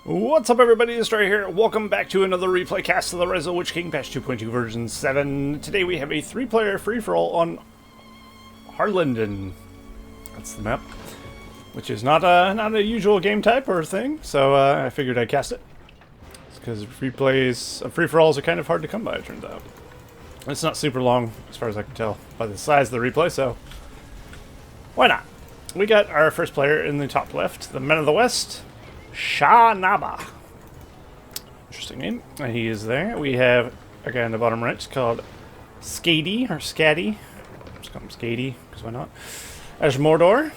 What's up, everybody? It's Stray here. Welcome back to another replay cast of the RotWK King Patch 2.2 version 7. Today we have a 3-player free-for-all on Harlindon. That's the map, which is not a usual game type or thing, so I figured I'd cast it. It's because free-for-alls are kind of hard to come by, it turns out. It's not super long, as far as I can tell, by the size of the replay, so why not? We got our first player in the top left, the Men of the West, Shanaba. Interesting name. And he is there. We have a guy in the bottom right called Skady, or Skady. Just call him Skady, because why not? As Mordor.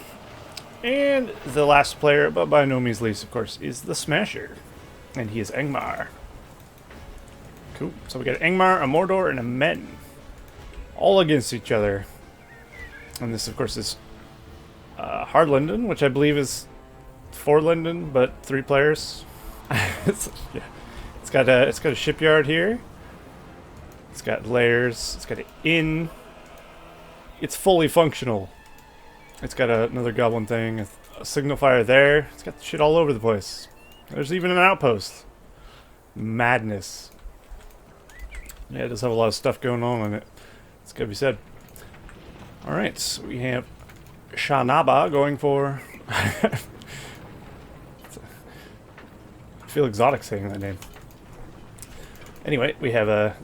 And the last player, but by no means least, of course, is TheSmasher. And he is Angmar. Cool. So we got Angmar, a Mordor, and a Men. All against each other. And this, of course, is Harlindon, which I believe is 4 Linden, but 3 players. It's got a shipyard here. It's got layers. It's got an inn. It's fully functional. It's got another goblin thing, a signifier there. It's got shit all over the place. There's even an outpost. Madness. Yeah, it does have a lot of stuff going on in it. It's gotta be said. All right, so we have Shanaba going for. I feel exotic saying that name. Anyway, we have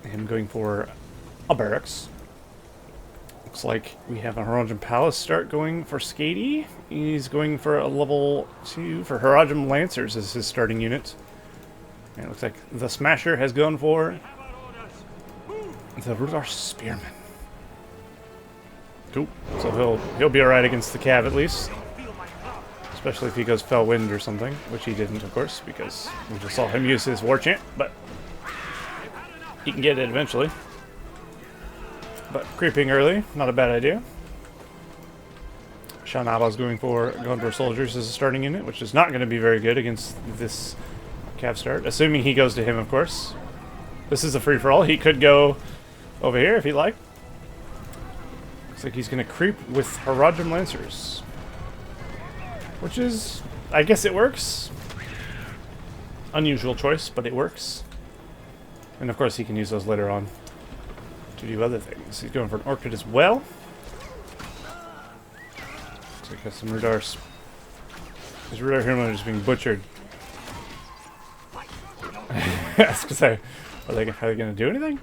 him going for a barracks. Looks like we have a Harlindon Palace start going for Skady. He's going for a level 2 for Harlindon Lancers as his starting unit. And it looks like TheSmasher has gone for the Mordor Spearman. Cool. So he'll be alright against the Cav at least. Especially if he goes Fell Wind or something, which he didn't, of course, because we just saw him use his War Chant, but he can get it eventually. But creeping early, not a bad idea. Shanaba's going for soldiers as a starting unit, which is not going to be very good against this Cav start, assuming he goes to him, of course. This is a free-for-all. He could go over here if he'd like. Looks like he's going to creep with Harlindon Lancers. Which is, I guess it works. Unusual choice, but it works. And of course he can use those later on to do other things. He's going for an Orchid as well. Looks like got some Rudars. His Rudar Hero is being butchered. I was gonna say, are they going to do anything?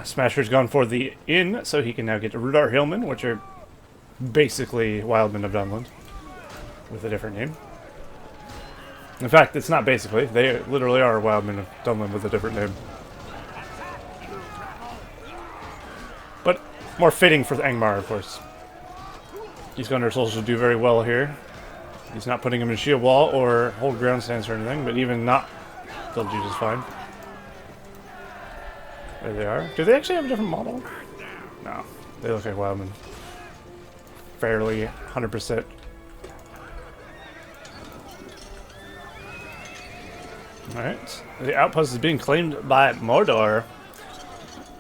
Smasher's gone for the inn, so he can now get a Rudar Hillman, which are basically Wildmen of Dunland, with a different name. In fact, it's not basically. They literally are Wildmen of Dunland with a different name. But more fitting for the Angmar, of course. These Gunner Soldiers will do very well here. He's not putting them in shield wall or hold ground stance or anything, but even not, they'll do just fine. There they are. Do they actually have a different model? No. They look like Wildmen. Fairly 100%. Alright. The outpost is being claimed by Mordor.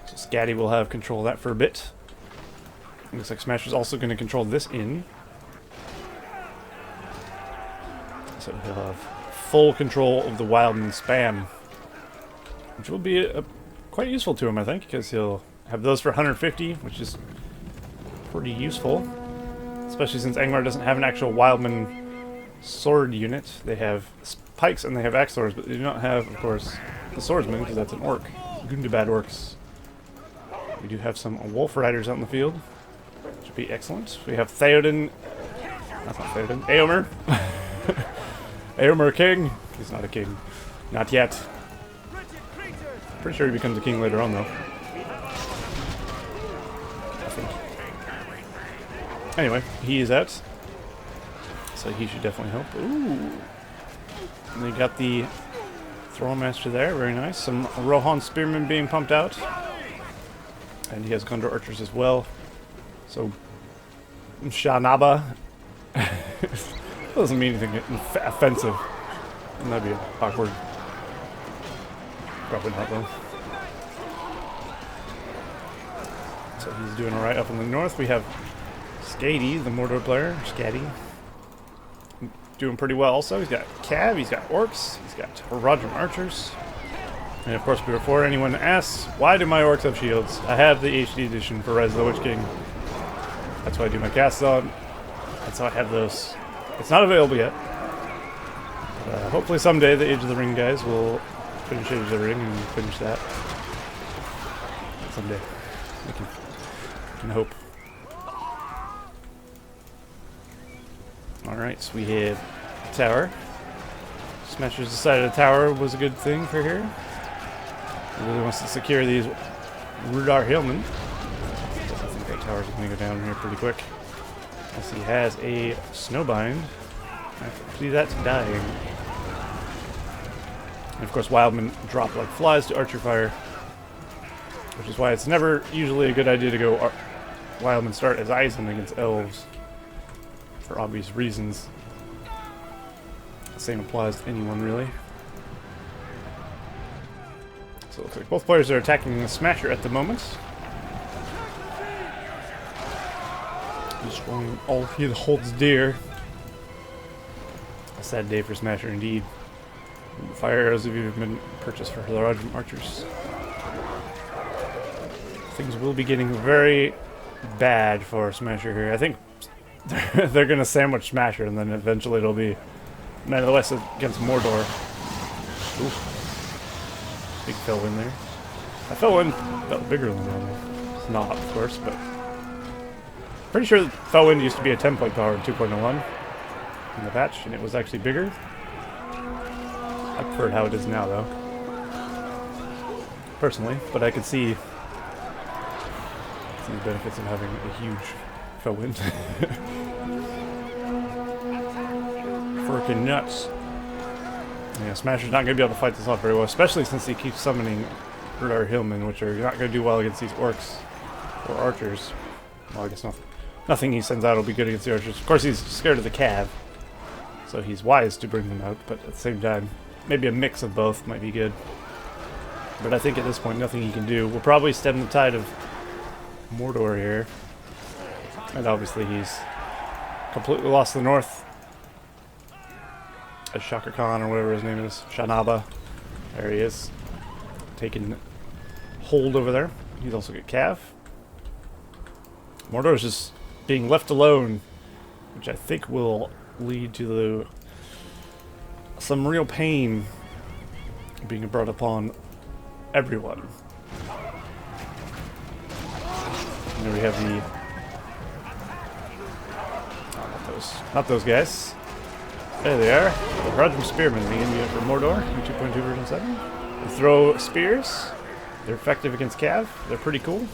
So Skady will have control of that for a bit. Looks like Smasher's also going to control this inn. So he'll have full control of the Wildman spam. Which will be quite useful to him, I think, because he'll have those for 150, which is pretty useful. Especially since Angmar doesn't have an actual Wildman sword unit. They have pikes and they have axe swords, but they do not have, of course, the swordsman, because that's an orc. Gundabad orcs. We do have some wolf riders out in the field, which would be excellent. We have Theoden. That's not Theoden. Eomer. Eomer King. He's not a king. Not yet. Pretty sure he becomes a king later on, though. Anyway, he is out, so he should definitely help. Ooh! And they got the Thrallmaster there, very nice. Some Rohan Spearmen being pumped out. And he has Gondor Archers as well. So, Shanaba doesn't mean anything offensive. That'd be awkward. Probably not, though. So he's doing alright up in the north. We have Skady, the Mordor player, Skady. doing pretty well also. He's got Cav, he's got Orcs, he's got Roger Archers. And of course, before anyone asks, why do my Orcs have shields? I have the HD edition for Rise of the Witch King. That's why I do my casts on. That's how I have those. It's not available yet. Hopefully someday the Age of the Ring guys will finish Age of the Ring and finish that. Someday. We can hope. Alright, so we have a tower. Smashers decided a tower was a good thing for here. He really wants to secure these Rudar Hillmen. I think that tower's going to go down here pretty quick. As he has a Snowbind. I have to see that's dying. And of course, Wildmen drop like flies to Archer Fire. Which is why it's never usually a good idea to go Wildmen start as Eisen against Elves. For obvious reasons. The same applies to anyone, really. So it looks like both players are attacking the Smasher at the moment. Destroying all he holds dear. A sad day for Smasher indeed. Fire arrows have even been purchased for the Archers. Things will be getting very bad for Smasher here. I think they're going to sandwich Smasher and then eventually it'll be Man of the West against Mordor. Ooh. Big fell in there. I fell in felt bigger than normal. It's not, of course, but pretty sure Fellwind used to be a 10-point power in 2.01 in the patch, and it was actually bigger. I prefer how it is now, though. Personally, but I could see the benefits of having a huge Fellwind. Freaking nuts. Yeah, Smasher's not going to be able to fight this off very well, especially since he keeps summoning Rudar Hillmen, which are not going to do well against these Orcs or Archers. Well, I guess nothing he sends out will be good against the Archers. Of course, he's scared of the Cav, so he's wise to bring them out, but at the same time, maybe a mix of both might be good. But I think at this point, nothing he can do. We'll probably stem the tide of Mordor here. And obviously, he's completely lost the north. As Shaka Khan or whatever his name is, Shanaba. There he is. Taking hold over there. He's also got Cav. Mordor's just being left alone, which I think will lead to some real pain being brought upon everyone. And then we have the not those guys. There they are. The Rodrum Spearmen, the unit for Mordor in 2.2 version 7. They throw spears. They're effective against Cav. They're pretty cool.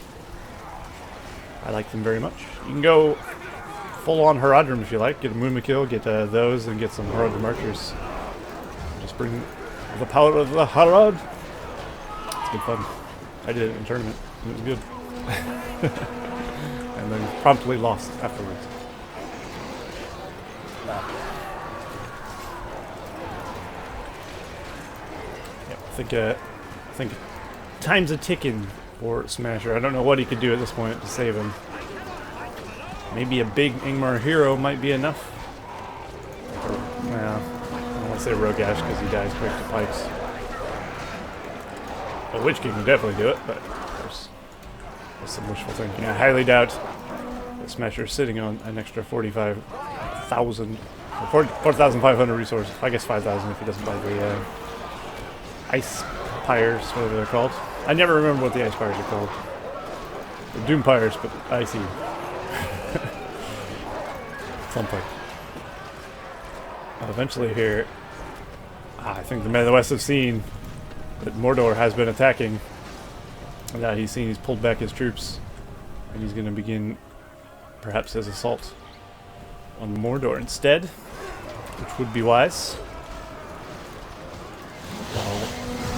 I like them very much. You can go full-on Haradrim if you like. Get a Mumakil, get those, and get some Haradrim Archers. Just bring the power of the Harad. It's good fun. I did it in a tournament. It was good. And then promptly lost afterwards. I think time's a ticking for Smasher. I don't know what he could do at this point to save him. Maybe a big Angmar hero might be enough. Or, well, I don't want to say Rogash because he dies quick to pikes. The Witch King would definitely do it, but of course, that's some wishful thinking. I highly doubt that Smasher is sitting on an extra 45,000, 4,500 resources. I guess 5,000 if he doesn't buy the Ice Pyres, whatever they're called. I never remember what the Ice Pyres are called. They're Doom Pyres, but icy. Something. Eventually here, I think the Men of the West have seen that Mordor has been attacking. And now he's pulled back his troops. And he's going to begin, perhaps, his assault on Mordor instead. Which would be wise.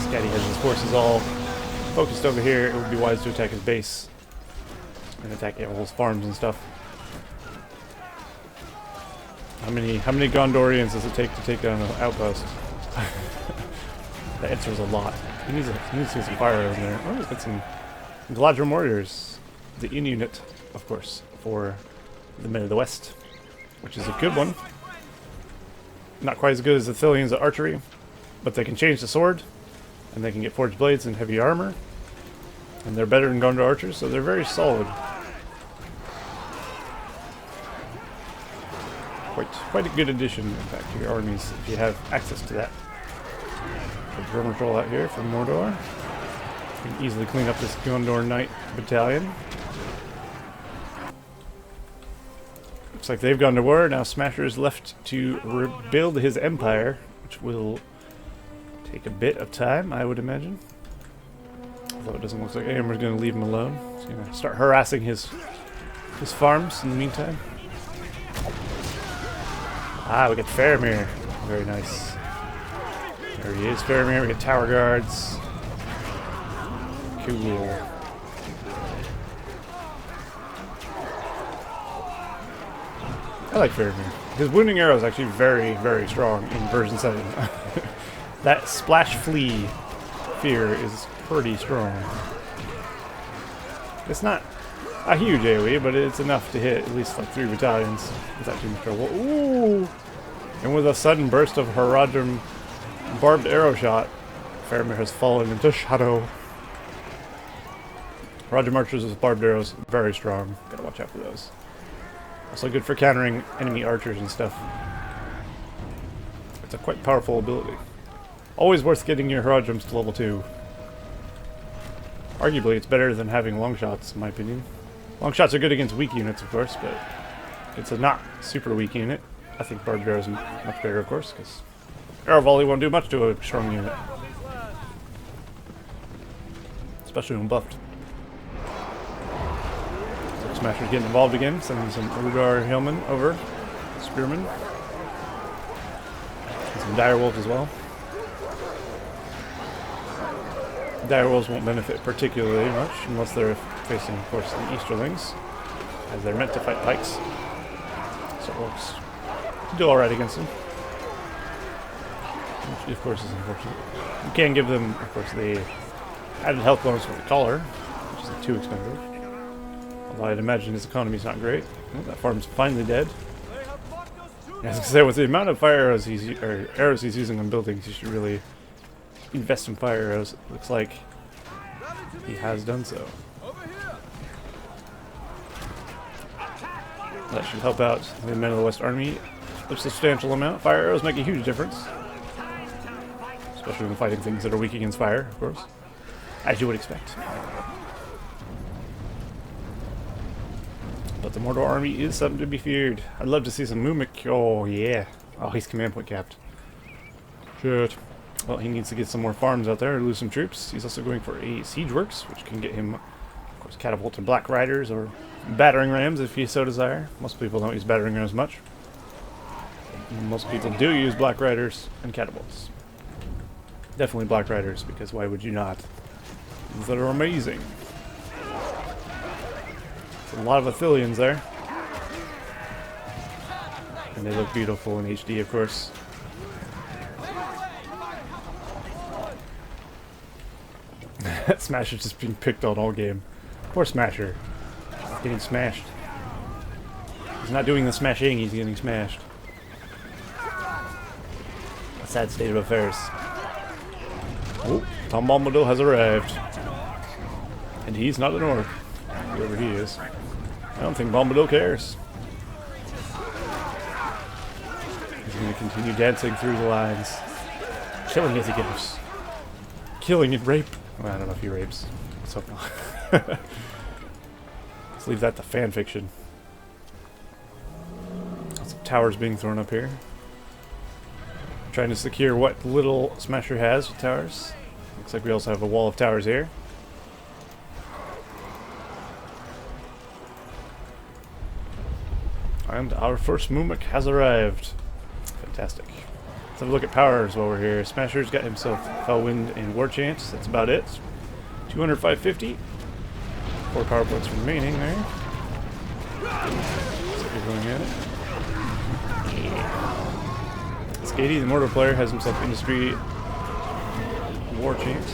Skady has his forces all focused over here. It would be wise to attack his base and attack Eowl's farms and stuff. How many Gondorians does it take to take down an outpost? The answer is a lot. He needs to get some fire in there. Oh, he's got some Galadrim warriors. The in unit, of course, for the Men of the West, which is a good one. Not quite as good as the Thillians at archery, but they can change the sword, and they can get forged blades and heavy armor, and they're better than Gondor archers, so they're very solid. Quite a good addition, in fact, to your armies if you have access to that. A drum patrol out here from Mordor. You can easily clean up this Gondor Knight battalion. Looks like they've gone to war. Now Smasher is left to rebuild his empire, which will take a bit of time, I would imagine. Although it doesn't look like Angmar's going to leave him alone. He's going to start harassing his farms in the meantime. Ah, we get Faramir. Very nice. There he is, Faramir. We get tower guards. Cool. I like Faramir. His wounding arrow is actually very, very strong in version 7. That splash flea fear is pretty strong. It's not a huge AoE, but it's enough to hit at least like 3 battalions without too much trouble. Ooh! And with a sudden burst of Harlindon barbed arrow shot, Faramir has fallen into shadow. Harlindon archers with barbed arrows, very strong. Gotta watch out for those. Also good for countering enemy archers and stuff. It's a quite powerful ability. Always worth getting your Harlindons to level 2. Arguably, it's better than having long shots, in my opinion. Long shots are good against weak units, of course, but it's a not super weak unit. I think barbed arrow is much better, of course, because arrow volley won't do much to a strong unit. Especially when buffed. So Smasher's getting involved again, sending some Udar Hillmen over. Spearmen. And some direwolves as well. Direwolves won't benefit particularly much unless they're facing, of course, the Easterlings, as they're meant to fight pikes. So orcs do alright against them. Which, of course, is unfortunate. You can give them, of course, the added health bonus for the collar, which isn't too expensive. Although I'd imagine his economy's not great. Well, that farm's finally dead. As I say, with the amount of fire arrows he's using on buildings, he should really invest in fire arrows. It looks like he has done so. That should help out the Men of the West Army a substantial amount. Fire arrows make a huge difference, especially when fighting things that are weak against fire, of course, as you would expect. But the Mordor army is something to be feared. I'd love to see some Mumik. Oh yeah. Oh, he's command point capped. Shit. Well, he needs to get some more farms out there, lose some troops. He's also going for a siege works, which can get him, of course, catapulted Black Riders or battering rams if he so desire. Most people don't use battering rams much. Most people do use Black Riders and catapults. Definitely Black Riders, because why would you not? They're amazing. There's a lot of Athilians there. And they look beautiful in HD, of course. Smasher's just being picked on all game. Poor Smasher. He's getting smashed. He's not doing the smashing, he's getting smashed. A sad state of affairs. Oh, Tom Bombadil has arrived. And he's not an orc. Whoever he is. I don't think Bombadil cares. He's going to continue dancing through the lines. Killing as he goes. Killing and rape. Well, I don't know if he rapes. Let's hope not. Let's leave that to fan fiction. Lots of towers being thrown up here. Trying to secure what little Smasher has with towers. Looks like we also have a wall of towers here. And our first Mumik has arrived. Fantastic. Let's have a look at powers while we're here. Smasher's got himself Fellwind and War Chant. That's about it. 200, 550. 4 power points remaining there. So we're going at it. Yeah. Skady, the Mordor player, has himself Industry War Chant.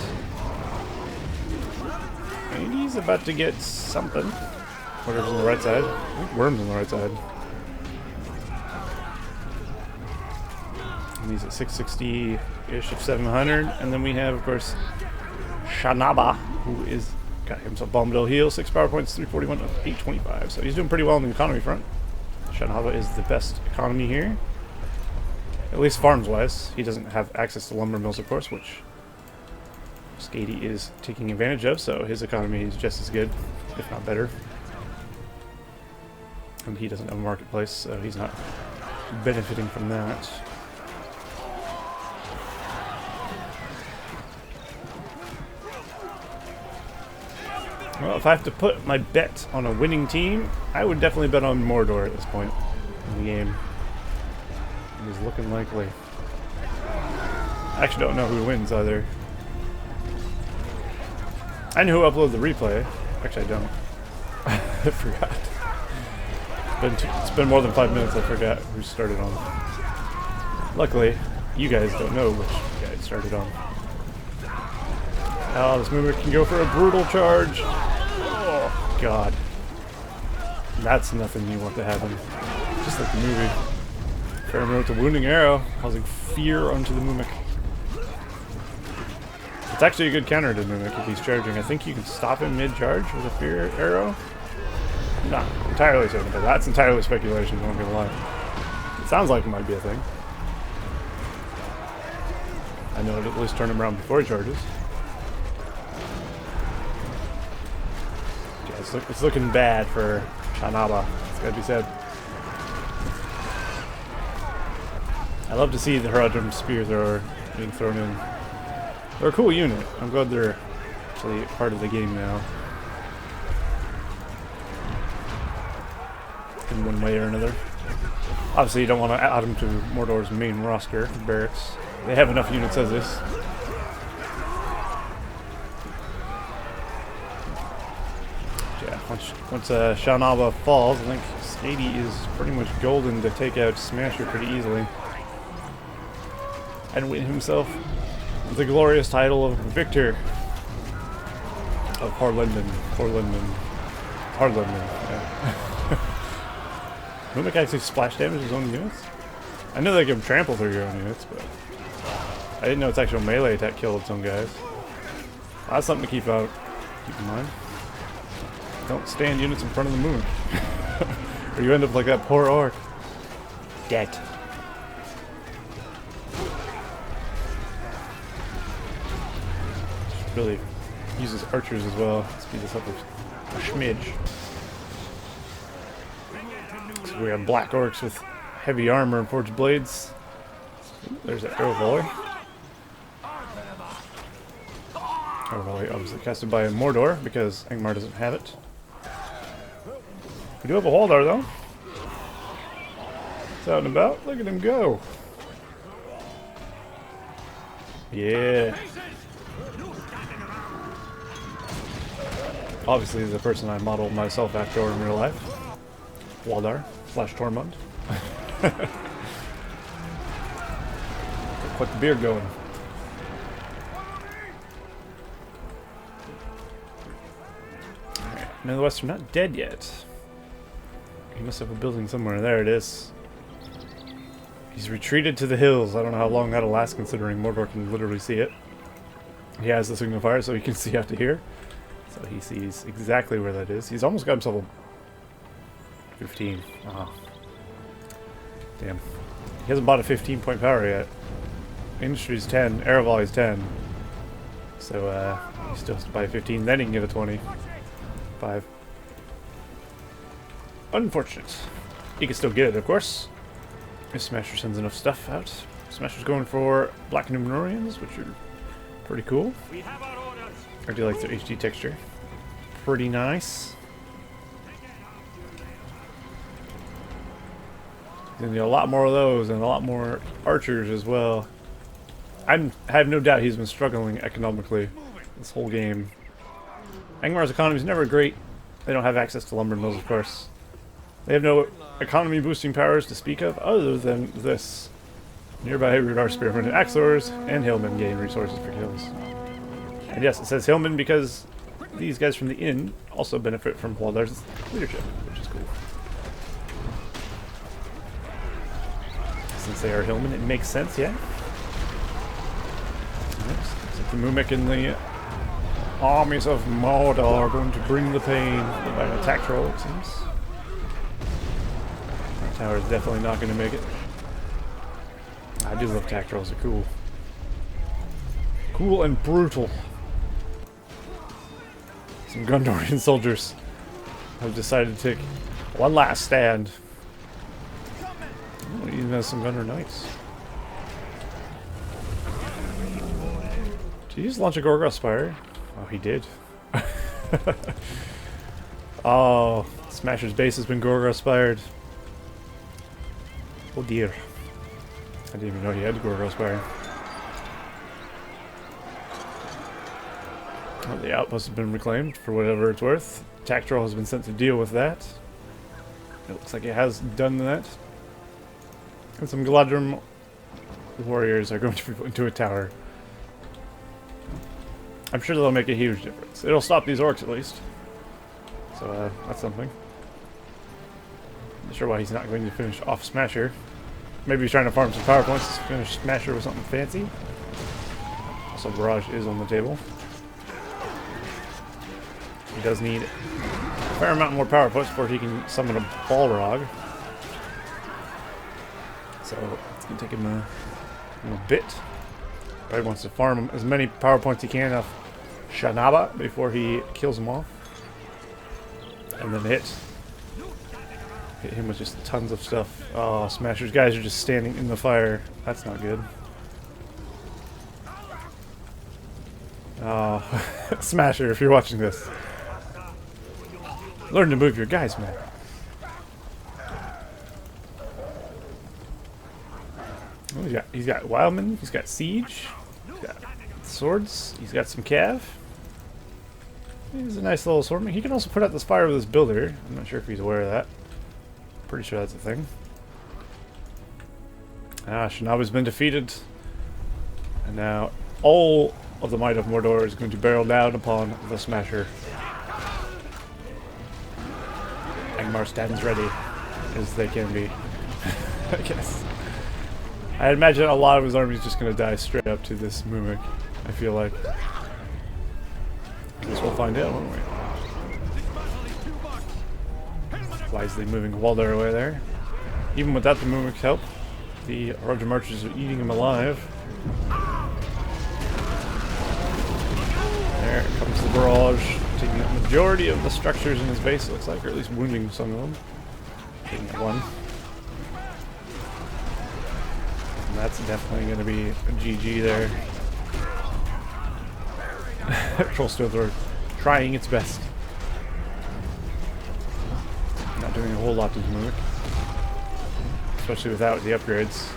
And he's about to get something. Whatever's on the right side. I think Worm's on the right side. And he's at 660-ish of 700. And then we have, of course, Shanaba, who is got himself Bombadil heal, 6 power points, 341 of 825. So he's doing pretty well on the economy front. Shanaba is the best economy here. At least farms-wise. He doesn't have access to lumber mills, of course, which Skady is taking advantage of, so his economy is just as good, if not better. And he doesn't have a marketplace, so he's not benefiting from that. Well, if I have to put my bet on a winning team, I would definitely bet on Mordor at this point in the game. It is looking likely. I actually don't know who wins either. I know who uploaded the replay. Actually, I don't. I forgot. It's been more than 5 minutes. I forgot who started on. Luckily, you guys don't know which guy it started on. Oh, this movement can go for a brutal charge. Oh, God. That's nothing you want to happen. Just like the movie. Fairman with the wounding arrow, causing fear onto the Mimic. It's actually a good counter to Mimic if he's charging. I think you can stop him mid-charge with a fear arrow. I'm not entirely certain, but that's entirely speculation, I'm not gonna lie. It sounds like it might be a thing. I know it'll at least turn him around before he charges. Yeah, it's looking bad for Shanaba, it's gotta be said. I love to see the Harlindon spear thrower being thrown in. They're a cool unit. I'm glad they're actually part of the game now. In one way or another. Obviously you don't want to add them to Mordor's main roster, barracks. They have enough units as is. Yeah, once Shanaba falls, I think Skady is pretty much golden to take out TheSmasher pretty easily. And win himself the glorious title of Victor of Harlindon. Harlindon, yeah. Mimic actually splash damage his own units? I know they can trample through your own units, but I didn't know its actual melee attack killed its own guys. Well, that's something to keep in mind. Don't stand units in front of the moon. Or you end up like that poor orc. Dead. Really uses archers as well. Speed this up a smidge. So we have black orcs with heavy armor and forged blades. There's that arrow volley. Arrow volley obviously casted by Mordor because Angmar doesn't have it. We do have a Haldar though. It's out and about. Look at him go. Yeah. Obviously the person I modeled myself after in real life. Waldar / Tormund. Quite the beard going. Alright, no, the West are not dead yet. He must have a building somewhere. There it is. He's retreated to the hills. I don't know how long that'll last considering Mordor can literally see it. He has the signal fire so he can see out to here. So he sees exactly where that is. He's almost got himself a 15. Oh. Damn. He hasn't bought a 15-point power yet. Industry's 10, Arrow Volley's 10. So he still has to buy a 15, then he can get a 20. 5. Unfortunate. He can still get it, of course. If TheSmasher sends enough stuff out. TheSmasher's going for Black Numenorians, which are pretty cool. I do like their HD texture. Pretty nice. And a lot more of those, and a lot more archers as well. I have no doubt he's been struggling economically this whole game. Angmar's economy is never great. They don't have access to lumber mills, of course. They have no economy boosting powers to speak of, other than this. Nearby Rudar Spearmen and Axors and Hillmen gain resources for kills. And yes, it says Hillmen because these guys from the inn also benefit from Waldar's leadership, which is cool. since they are Hillmen, it makes sense, yeah. Looks like the Mumik and the armies of Mordor are going to bring the pain by an attack troll, it seems. That tower is definitely not going to make it. I do love attack trolls, they're cool. Cool and brutal. Some Gondorian soldiers have decided to take one last stand. Oh, he even has some Gondor knights. Did he just launch a Gorgoth Spire? Oh, he did. Oh, Smasher's base has been Gorgoth Spired. Oh dear. I didn't even know he had a Gorgoth Spire. Well, the outpost has been reclaimed for whatever it's worth. Attack troll has been sent to deal with that. It looks like it has done that. And some Galadrim warriors are going to be put into a tower. I'm sure they'll make a huge difference. It'll stop these orcs at least. So that's something. Not sure why he's not going to finish off Smasher. Maybe he's trying to farm some power points to finish Smasher with something fancy. Also, Barrage is on the table. He does need a fair amount more power points before he can summon a Balrog. So it's going to take him a bit. He wants to farm as many power points he can off Shanaba before he kills him off. And then hit him with just tons of stuff. Oh, Smasher's guys are just standing in the fire. That's not good. Oh, Smasher, if you're watching this, learn to move your guys, man. Oh, he's got Wildman, he's got Siege, he's got swords, he's got some Cav. He's a nice little swordman. He can also put out this fire with his builder. I'm not sure if he's aware of that. Pretty sure that's a thing. Ah, Shanaba's been defeated. And now all of the might of Mordor is going to barrel down upon the Smasher. Angmar stands ready, as they can be, I guess. I imagine a lot of his army is just going to die straight up to this Mumik, I feel like. I guess we'll find out, won't we? Wisely moving Waldar away there. Even without the Mumik's help, the Roger Marchers are eating him alive. There comes the barrage, taking the majority of the structures in his base, it looks like, or at least wounding some of them. Taking that one. And that's definitely going to be a GG there. Troll Stothor trying its best. Not doing a whole lot to the Mumik. Especially without the upgrades.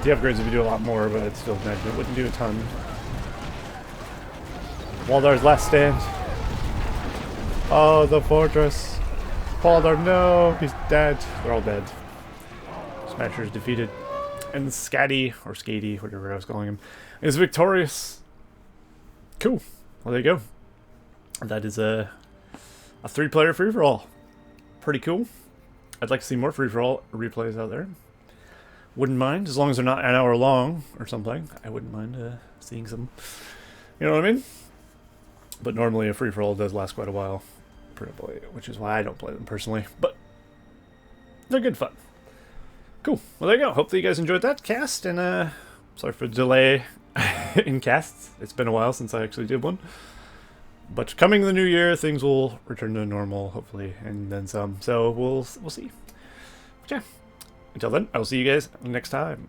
The upgrades would do a lot more, but I'd still imagine it wouldn't do a ton. Waldar's last stand. Oh, the fortress. Waldar, no, he's dead. They're all dead. Smasher's defeated. And Skady, or Skady, whatever I was calling him, is victorious. Cool. Well, there you go. That is a 3-player free-for-all. Pretty cool. I'd like to see more free-for-all replays out there. Wouldn't mind, as long as they're not an hour long or something. I wouldn't mind seeing some. You know what I mean? But normally a free-for-all does last quite a while, probably, which is why I don't play them personally. But they're good fun. Cool. Well, there you go. Hopefully you guys enjoyed that cast, and sorry for the delay in casts. It's been a while since I actually did one. But coming the new year, things will return to normal, hopefully, and then some. So we'll see. But yeah. Until then, I will see you guys next time.